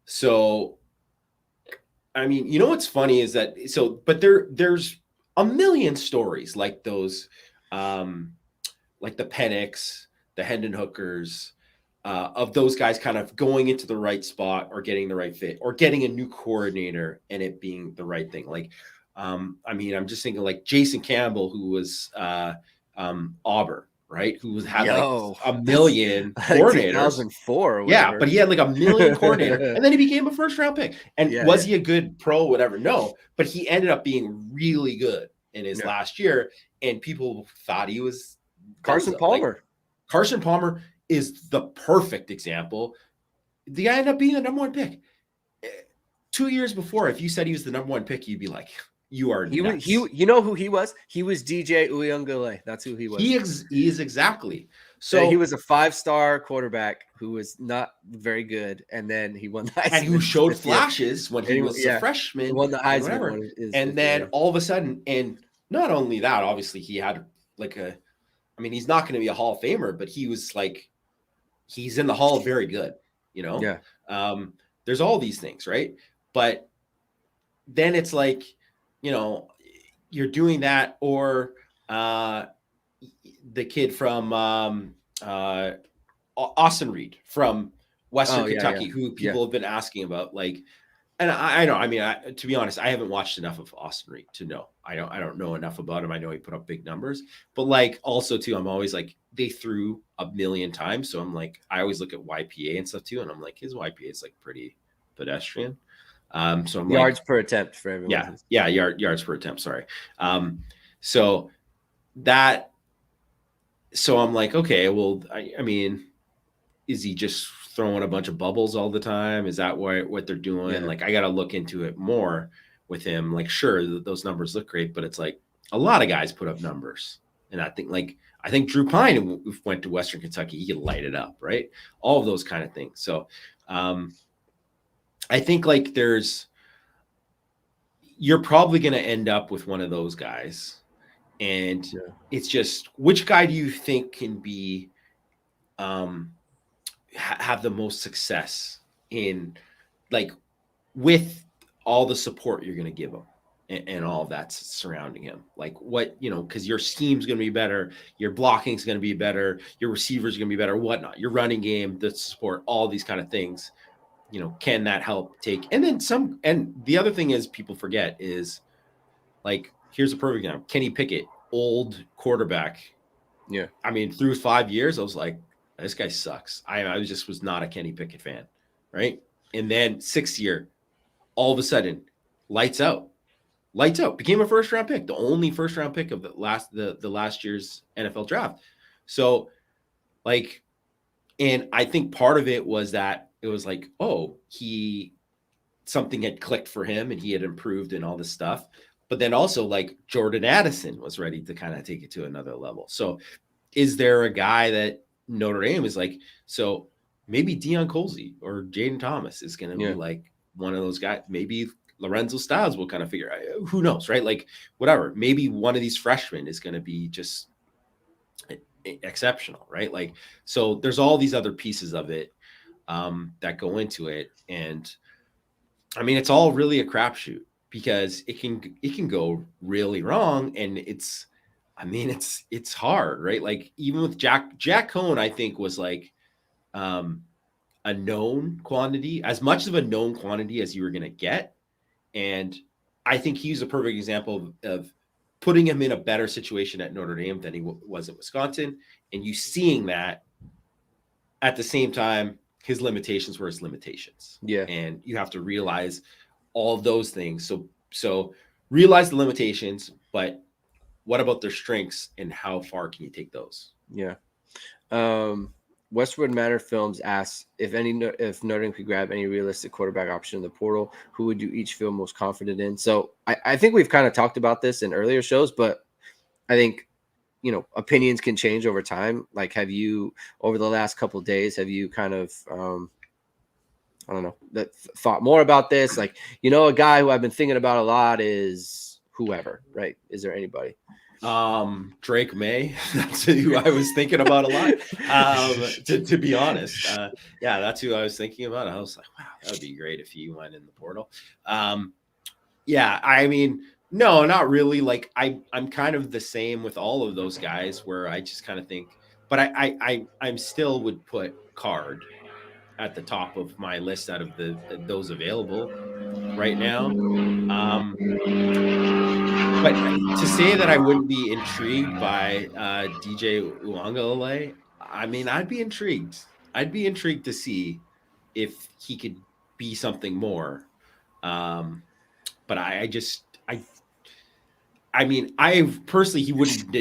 So, I mean, you know, what's funny is that, but there's a million stories like those, like the Penix, the Hendon Hookers, of those guys kind of going into the right spot or getting the right fit or getting a new coordinator and it being the right thing. Like, I mean, I'm just thinking like Jason Campbell, who was Auburn, right? Who had like a million coordinators. 2004. Yeah, but he had like a million coordinator, and then he became a 1st-round pick. And was he a good pro? Whatever. No, but he ended up being really good in his last year, and people thought he was Carson Palmer. Like, Carson Palmer is the perfect example. The guy ended up being the number 1 pick. 2 years before, if you said he was the number 1 pick, you'd be like, you are nuts. You know who he was? He was DJ Uyeyama. That's who he was. He is exactly. So he was a 5-star quarterback who was not very good, and then he won the Heisman. And who showed flashes when he was a freshman. He won the Heisman. And then all of a sudden, and not only that, obviously he had like I mean, he's not going to be a Hall of Famer, but he was like, he's in the Hall of Very Good, you know? Yeah. There's all these things, right? But then it's like, you know, you're doing that, or the kid from Austin Reed from Western Kentucky, who people have been asking about. Like, and I know, I mean, to be honest, I haven't watched enough of Austin Reed to know. I don't know enough about him. I know he put up big numbers, but like also too, I'm always like, they threw a million times. So I'm like, I always look at YPA and stuff too. And I'm like, his YPA is like pretty pedestrian. So I'm yards like, per attempt for everyone. Yeah. Yards per attempt. Sorry. So I'm like, okay, well, I mean, is he just throwing a bunch of bubbles all the time? Is that what they're doing? Yeah. Like, I got to look into it more. with him. Like, sure, those numbers look great, but it's like a lot of guys put up numbers. And I think Drew Pine went to Western Kentucky, he could light it up, right? All of those kind of things. So I think like you're probably going to end up with one of those guys. And it's just, which guy do you think can be, have the most success in, like, with all the support you're going to give him and all that's surrounding him? Like, what, because your scheme's going to be better, your blocking's going to be better, your receivers going to be better, whatnot, your running game, the support, all these kind of things. Can that help take, and then some, and the other thing is people forget is, like, here's a perfect example. Kenny Pickett, old quarterback. Yeah. I mean, through 5 years, I was like, this guy sucks. I was not a Kenny Pickett fan, right? And then 6th year, all of a sudden, lights out, became a first-round pick, the only first-round pick of the last year's NFL draft. So, like, and I think part of it was that it was like, oh, something had clicked for him and he had improved and all this stuff. But then also, like, Jordan Addison was ready to kind of take it to another level. So is there a guy that Notre Dame is like, so maybe Deion Colsey or Jaden Thomas is going to be like one of those guys. Maybe Lorenzo Styles will kind of figure out, who knows, right? Like, whatever. Maybe one of these freshmen is going to be just exceptional, right? Like, so there's all these other pieces of it that go into it. And I mean, it's all really a crapshoot because it can go really wrong. And it's hard, right? Like, even with Jack Cohn, I think was like a known quantity, as much of a known quantity as you were going to get. And I think he's a perfect example of putting him in a better situation at Notre Dame than he was at Wisconsin. And you seeing that at the same time, his limitations were his limitations. Yeah. And you have to realize all of those things. So realize the limitations, but what about their strengths and how far can you take those? Yeah. Westwood Manor Films asks if Notre Dame could grab any realistic quarterback option in the portal, who would you each feel most confident in? So I think we've kind of talked about this in earlier shows, but I think, opinions can change over time. Like, have you, over the last couple of days, have you kind of, I don't know, thought more about this? Like, a guy who I've been thinking about a lot is whoever, right? Is there anybody? Drake May. That's who I was thinking about a lot. To be honest, that's who I was thinking about. I was like, wow, that would be great if he went in the portal. I mean, no, not really. Like, I'm kind of the same with all of those guys, where I just kind of think, but I'm still would put Card at the top of my list out of those available right now. But to say that I wouldn't be intrigued by DJ Uiagalelei, I mean, I'd be intrigued. I'd be intrigued to see if he could be something more. But I mean, I personally, he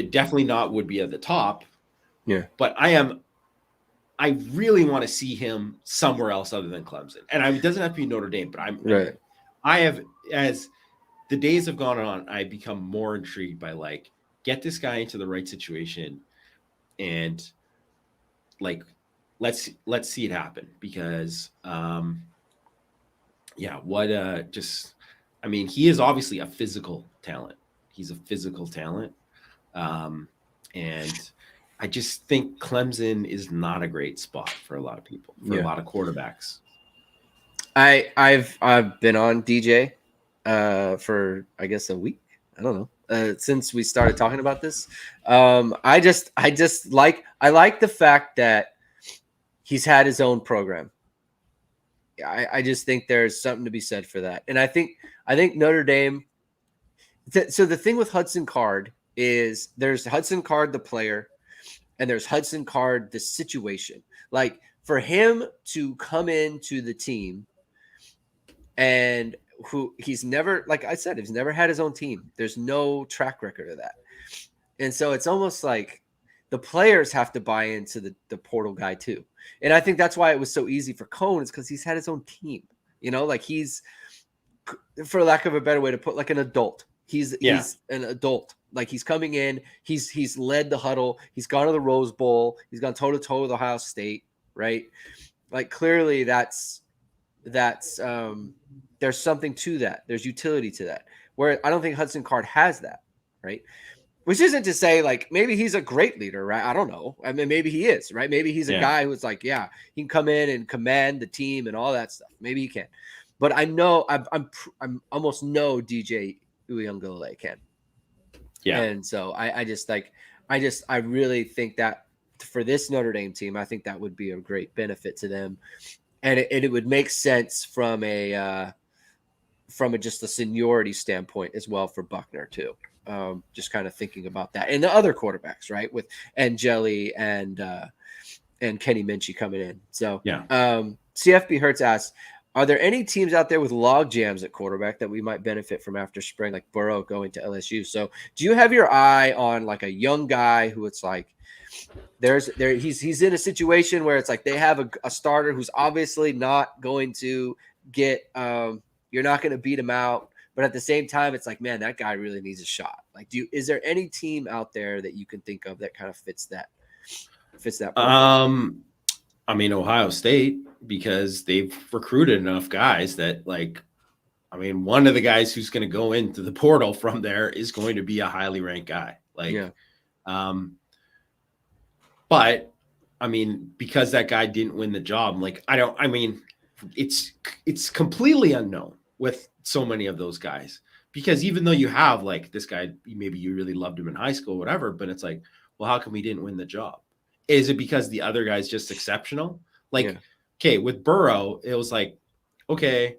definitely would be at the top. Yeah. But I really want to see him somewhere else other than Clemson. And it doesn't have to be Notre Dame, but I have, as the days have gone on, I become more intrigued by, like, get this guy into the right situation and, like, let's see it happen, because I mean, he is obviously a physical talent. He's a physical talent. And I just think Clemson is not a great spot for a lot of people, for a lot of quarterbacks. I've been on DJ for, I guess, a week. I don't know, since we started talking about this. I like the fact that he's had his own program. I just think there's something to be said for that. And I think Notre Dame. So the thing with Hudson Card is there's Hudson Card, the player, and there's Hudson Card, the situation. Like, for him to come into the team, and who he's never, like I said, he's never had his own team. There's no track record of that. And so it's almost like the players have to buy into the portal guy too. And I think that's why it was so easy for Cohn, is because he's had his own team. Like, for lack of a better way to put, like an adult. He's an adult. Like he's coming in, he's led the huddle, he's gone to the Rose Bowl, he's gone toe to toe with Ohio State, right? Like clearly that's there's something to that. There's utility to that. Where I don't think Hudson Card has that, right? Which isn't to say like maybe he's a great leader, right? I don't know. I mean, maybe he is, right? Maybe he's a guy who's like, yeah, he can come in and command the team and all that stuff. Maybe he can, but I know I'm almost no DJ Uyeyama can. Yeah, and so I really think that for this Notre Dame team, I think that would be a great benefit to them, and it would make sense from just a seniority standpoint as well for Buckner too. Just kind of thinking about that and the other quarterbacks, right? With Angeli and Kenny Minchie coming in. So CFB Hertz asks, are there any teams out there with log jams at quarterback that we might benefit from after spring, like Burrow going to LSU? So do you have your eye on like a young guy who it's like he's in a situation where it's like they have a starter who's obviously not going to get you're not going to beat him out. But at the same time, it's like, man, that guy really needs a shot. Like, is there any team out there that you can think of that kind of fits that? I mean, Ohio State, because they've recruited enough guys that, like, I mean, one of the guys who's going to go into the portal from there is going to be a highly ranked guy. Like, but I mean, because that guy didn't win the job, like, it's completely unknown with so many of those guys, because even though you have like this guy, maybe you really loved him in high school, whatever, but it's like, well, how come he didn't win the job? Is it because the other guy's just exceptional? Like, okay, with Burrow, it was like, okay,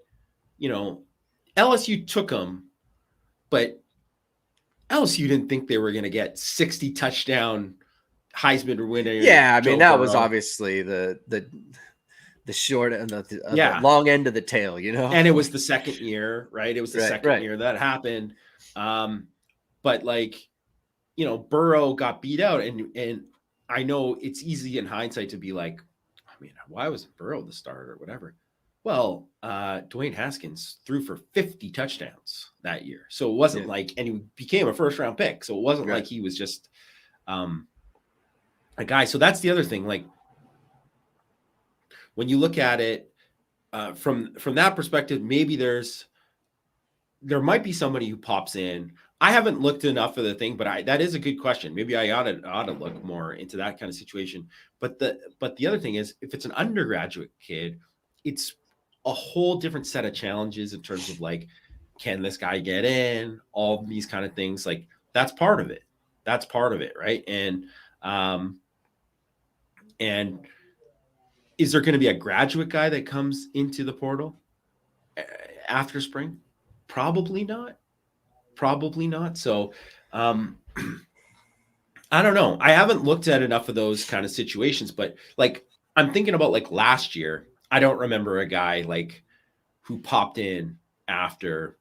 LSU took him, but LSU didn't think they were going to get 60 touchdown Heisman winner. Yeah, I mean, that was obviously the short and the long end of the tail, And it was the second year, right? It was the second year that happened. But like, Burrow got beat out, and I know it's easy in hindsight to be like, I mean, why wasn't Burrow the starter or whatever? Well, Dwayne Haskins threw for 50 touchdowns that year. So it wasn't like, and he became a first round pick. So it wasn't like he was just a guy. So that's the other thing. Like, when you look at it from that perspective, maybe there might be somebody who pops in. I haven't looked enough of the thing, but that is a good question. Maybe I ought to look more into that kind of situation. But the other thing is, if it's an undergraduate kid, it's a whole different set of challenges in terms of like, can this guy get in? All these kind of things. Like, that's part of it. That's part of it, right? And is there going to be a graduate guy that comes into the portal after spring? Probably not. So I don't know. I haven't looked at enough of those kind of situations, but like, I'm thinking about like last year, I don't remember a guy like who popped in after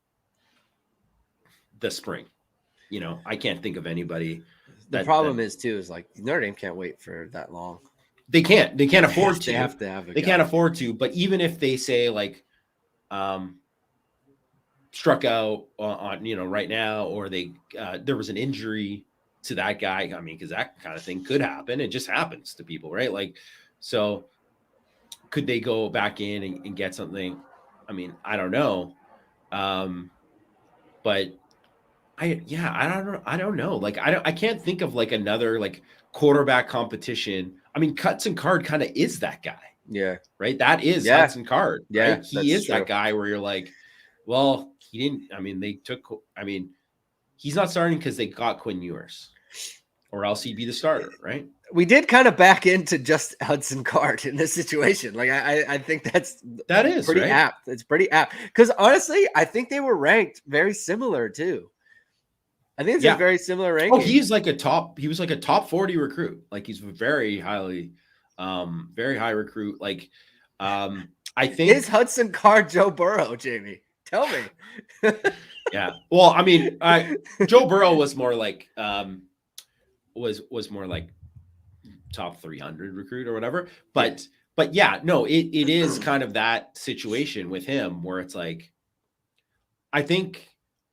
the spring. I can't think of anybody. The problem is like Notre Dame can't wait for that long. They can't afford to. They have to have They can't afford to. But even if they say like, struck out on right now, or they there was an injury to that guy. I mean, because that kind of thing could happen. It just happens to people, right? Like, so could they go back in and get something? I mean, I don't know. But I don't know. Like, I can't think of like another like quarterback competition. I mean, Hudson Card kind of is that guy. Yeah. Right. That is Hudson Card. Yeah. Right? He is true. That guy where you're like, well, he didn't. I mean, he's not starting because they got Quinn Ewers, or else he'd be the starter, right? We did kind of back into just Hudson Card in this situation. Like, I think that is pretty apt. It's pretty apt because honestly, I think they were ranked very similar too. I think it's a very similar ranking. Oh, he was like a top 40 recruit. Like, he's very highly, very high recruit. Like, I think is Hudson Card Joe Burrow, Jamie? Tell me. Yeah. Well, I mean, Joe Burrow was more like was more like top 300 recruit or whatever. But yeah, no, it is kind of that situation with him where it's like, I think,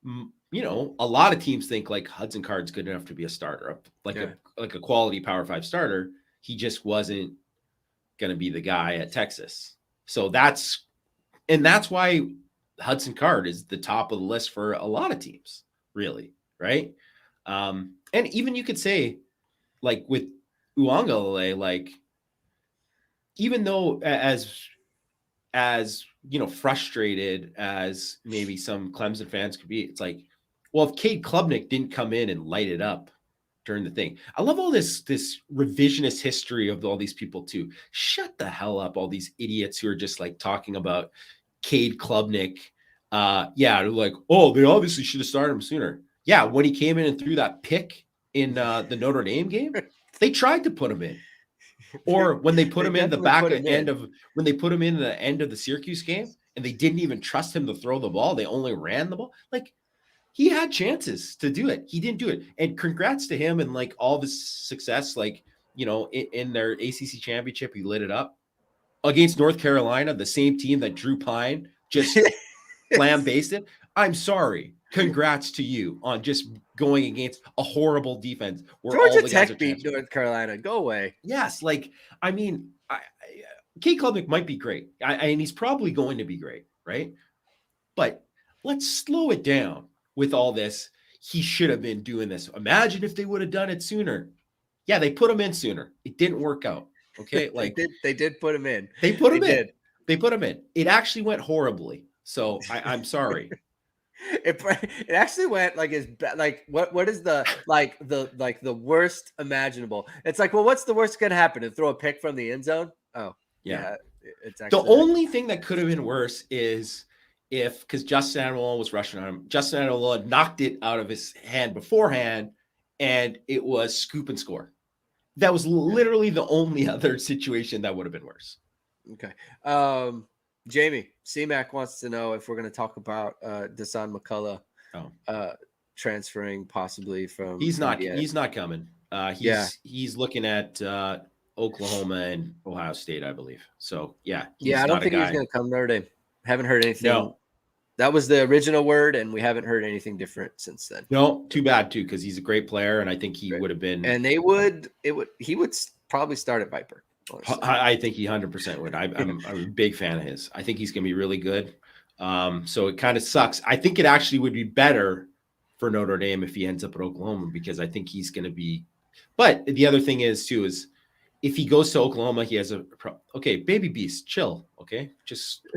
a lot of teams think like Hudson Card's good enough to be a starter, like a quality Power 5 starter. He just wasn't going to be the guy at Texas. So that's why Hudson Card is the top of the list for a lot of teams, really, right? And even you could say, like with Uangalele, like even though as frustrated as maybe some Clemson fans could be, it's like, well, if Cade Klubnik didn't come in and light it up during the thing. I love all this revisionist history of all these people too. Shut the hell up, all these idiots who are just like talking about Cade Klubnik. They're like, oh, they obviously should have started him sooner. Yeah, when he came in and threw that pick in the Notre Dame game, they tried to put him in. Or when they put him in the back end of when they put him in the end of the Syracuse game and they didn't even trust him to throw the ball, they only ran the ball. Like, he had chances to do it. He didn't do it. And congrats to him and like all of his success, like, in their ACC championship, he lit it up against North Carolina, the same team that Drew Pine just lambasted. I'm sorry. Congrats to you on just going against a horrible defense where Georgia all the guys Tech beat North Carolina. Go away. Yes, like, I mean, Cade Klubnik might be great, and he's probably going to be great, right? But let's slow it down with all this. He should have been doing this. Imagine if they would have done it sooner. Yeah, they put him in sooner. It didn't work out. Okay, like they did put him in. They put him in. They put him in. It actually went horribly. So I'm sorry. It actually went like what is the worst imaginable? It's like, well, what's the worst gonna happen? To throw a pick from the end zone? Oh yeah. It's actually the only thing that could have been worse is because Justin Admiral was rushing on him. Justin Admiral knocked it out of his hand beforehand, and it was scoop and score. That was literally the only other situation that would have been worse. Okay. Jamie, CMAC wants to know if we're going to talk about Dasan McCullough transferring possibly from. He's not coming. He's looking at Oklahoma and Ohio State, I believe. So I don't think he's going to come Notre Dame. Haven't heard anything. No. That was the original word, and we haven't heard anything different since then. No, too bad too, because he's a great player, and I think he would have been. And he would probably start at Viper. I think he 100% would. I'm a big fan of his. I think he's going to be really good. So it kind of sucks. I think it actually would be better for Notre Dame if he ends up at Oklahoma, because I think he's going to be. But the other thing is too is if he goes to Oklahoma, he has Baby Beast, chill. Okay,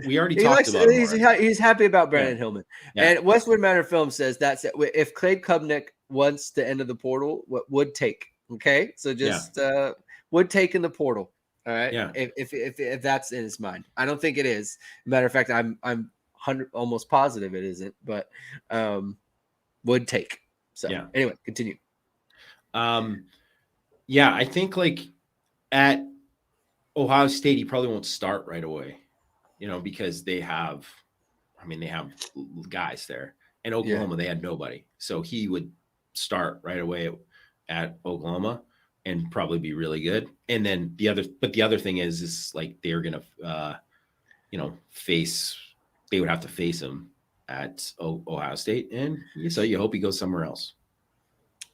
we already talked about it. He's happy about Brandyn Hillman, and Westwood Manor Film says that's it. If Cade Klubnik wants to enter the portal, what would take? Okay, so just would take in the portal. All right. Yeah. If that's in his mind, I don't think it is. Matter of fact, I'm almost positive it isn't. But would take. So anyway, continue. I think like at Ohio State, he probably won't start right away. Because they have guys there. And Oklahoma, they had nobody, so he would start right away at Oklahoma. And probably be really good. And then the other thing is like they're gonna, they would have to face him at Ohio State, and so you hope he goes somewhere else.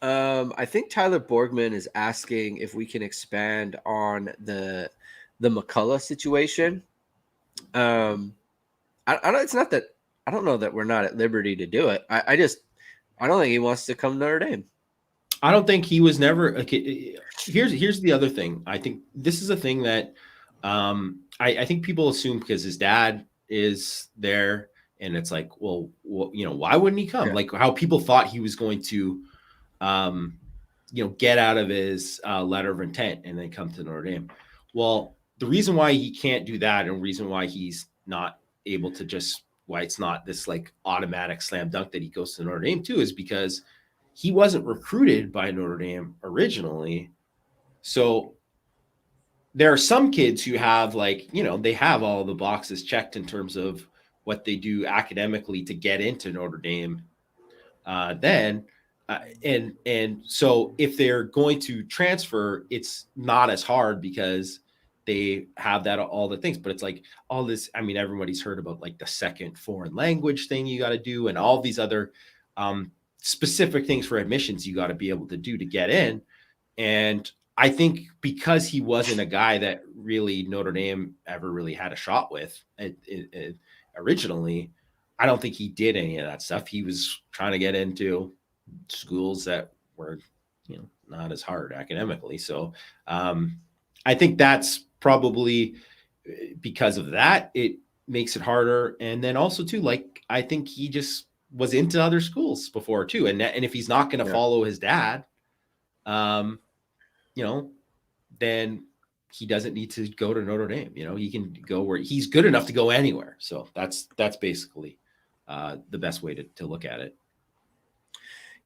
I think Tyler Borgman is asking if we can expand on the McCullough situation. I don't. It's not that I don't know that we're not at liberty to do it. I don't think he wants to come to Notre Dame. I don't think he was never. Okay, here's the other thing. I think this is a thing that I think people assume because his dad is there, and it's like, well, why wouldn't he come? Yeah. Like how people thought he was going to, get out of his letter of intent and then come to Notre Dame. Well, the reason why he can't do that, and the reason why he's not able to why it's not this like automatic slam dunk that he goes to Notre Dame too, is because he wasn't recruited by Notre Dame originally. So there are some kids who have they have all the boxes checked in terms of what they do academically to get into Notre Dame. And so if they're going to transfer, it's not as hard because they have that all the things, but it's like all this. I mean, everybody's heard about like the second foreign language thing you got to do, and all these other specific things for admissions you got to be able to do to get in. And I think because he wasn't a guy that really Notre Dame ever really had a shot with originally, I don't think he did any of that stuff. He was trying to get into schools that were, not as hard academically. So I think that's probably because of that, it makes it harder. And then also too, like, I think he just was into other schools before too. And if he's not going to follow his dad, then he doesn't need to go to Notre Dame. He can go where he's good enough to go anywhere. So that's basically the best way to look at it.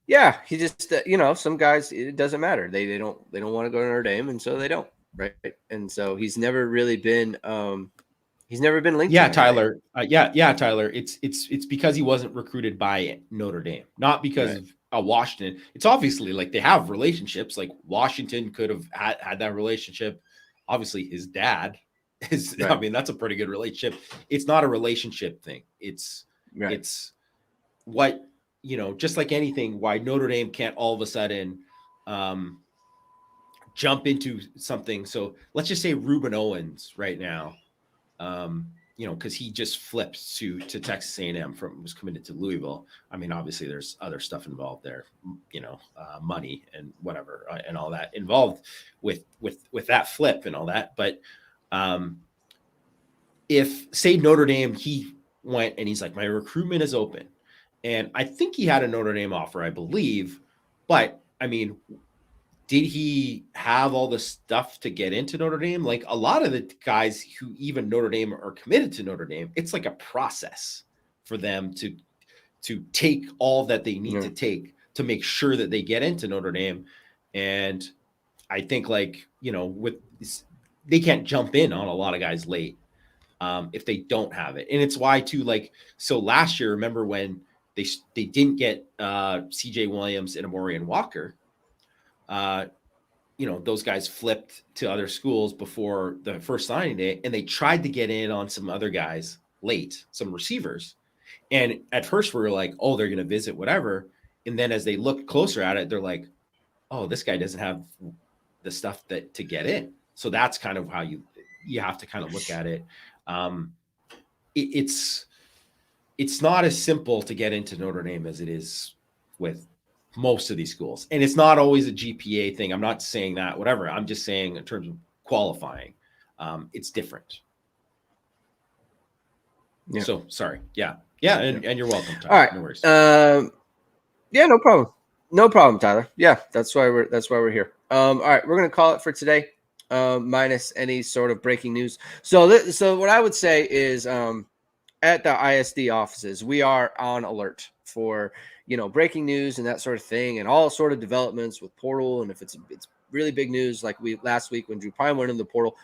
Yeah, he just some guys, it doesn't matter. They don't want to go to Notre Dame, and so they don't, right? And so he's never really been linked. Yeah, Tyler. Tyler. It's because he wasn't recruited by Notre Dame, not because of Washington. It's obviously like they have relationships. Like Washington could have had that relationship. Obviously, his dad is. I mean, that's a pretty good relationship. It's not a relationship thing. It's what. Just like anything, why Notre Dame can't all of a sudden jump into something. So let's just say Ruben Owens right now, because he just flipped to Texas A&M was committed to Louisville. I mean, obviously there's other stuff involved there, money and whatever and all that involved with that flip and all that. But if say Notre Dame, he went and he's like, my recruitment is open. And I think he had a Notre Dame offer, I believe. But, I mean, did he have all the stuff to get into Notre Dame? Like a lot of the guys who even Notre Dame are committed to Notre Dame, it's like a process for them to take all that they need to take to make sure that they get into Notre Dame. And I think they can't jump in on a lot of guys late if they don't have it. And it's why too, so last year, remember when they didn't get CJ Williams and Amorian Walker. Those guys flipped to other schools before the first signing day, and they tried to get in on some other guys late, some receivers. And at first we were like, oh, they're going to visit whatever. And then as they look closer at it, they're like, oh, this guy doesn't have the stuff to get in. So that's kind of how you have to kind of look at it. It's not as simple to get into Notre Dame as it is with most of these schools. And it's not always a GPA thing. I'm not saying that, whatever. I'm just saying in terms of qualifying, it's different. Yeah. So sorry. Yeah. And you're welcome, Tyler. All right. No worries. Yeah, no problem. No problem, Tyler. Yeah, that's why we're here. All right, we're going to call it for today. Minus any sort of breaking news. So what I would say is, at the ISD offices, we are on alert for, breaking news and that sort of thing, and all sort of developments with portal. And if it's really big news, like last week when Drew Pine went in the portal,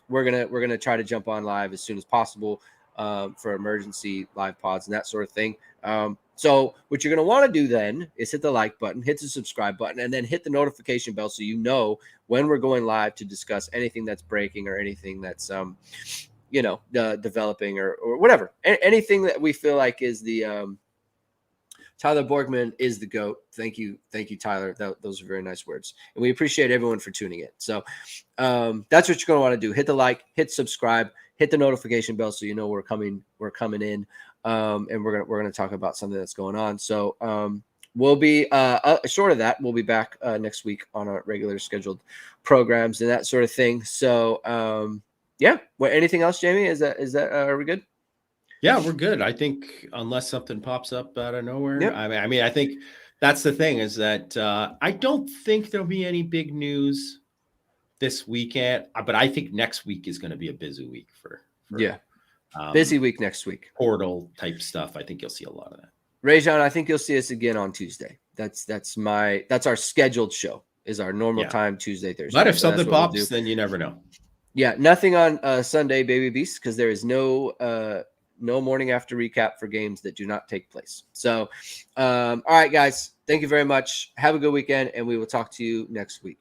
we're gonna try to jump on live as soon as possible for emergency live pods and that sort of thing. So what you're gonna want to do then is hit the like button, hit the subscribe button, and then hit the notification bell so you know when we're going live to discuss anything that's breaking or anything that's developing or whatever. Anything that we feel like is the Tyler Borgman is the GOAT. Thank you, Tyler. Those are very nice words, and we appreciate everyone for tuning in. So that's what you're going to want to do. Hit the like, hit subscribe, hit the notification bell so you know we're coming in, and we're gonna talk about something that's going on. So we'll be short of that. We'll be back next week on our regular scheduled programs and that sort of thing. So yeah. Well, anything else, Jamie? Is that are we good? Yeah, we're good. I think unless something pops up out of nowhere. Yep. I mean, I think that's the thing is that I don't think there'll be any big news this weekend, but I think next week is going to be a busy week for busy week next week. Portal type stuff. I think you'll see a lot of that. Rajon, I think you'll see us again on Tuesday. That's our scheduled show. Is our normal time Tuesday, Thursday. But if something pops, then you never know. Yeah, nothing on Sunday, Baby Beast, because there is no morning after recap for games that do not take place. So, all right, guys, thank you very much. Have a good weekend, and we will talk to you next week.